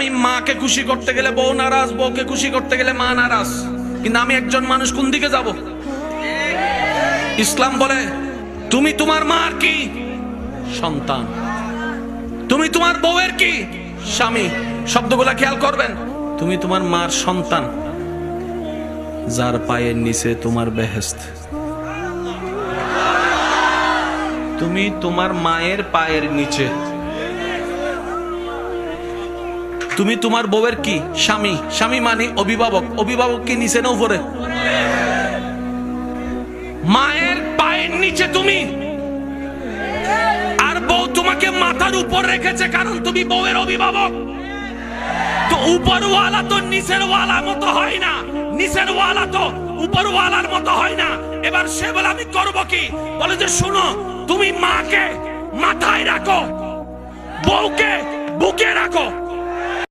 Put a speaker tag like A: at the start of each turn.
A: আমি মাকে খুশি করতে গেলে বউ নারাজ, বউকে খুশি করতে গেলে মা নারাজ, কিন্তু আমি একজন মানুষ কোন দিকে যাব? ইসলাম বলে তুমি তোমার মার কি? সন্তান। তুমি তোমার বউয়ের কি? স্বামী। শব্দগুলা খেয়াল করবেন। তুমি তোমার মার সন্তান, যার পায়ের নিচে তোমার বেহেশত। তুমি তোমার মায়ের পায়ের নিচে। তুমি তোমার বউয়ের কি? স্বামী। স্বামী মানে অভিভাবক। অভিভাবক কি নিচে না উপরে? মায়ের পায়ের নিচে তুমি, আর বউ তোমাকে মাথার উপর রেখেছে, কারণ তুমি বউয়ের অভিভাবক। তো উপরওয়ালা তো নিচের ওয়ালা মতো হয় না, নিচের ওয়ালা তো উপরওয়ালার মতো হয় না। এবার সে বলে আমি করব কি? বলে যে শোনো, তুমি মাকে মাথায় রাখো, বউকে বুকে রাখো।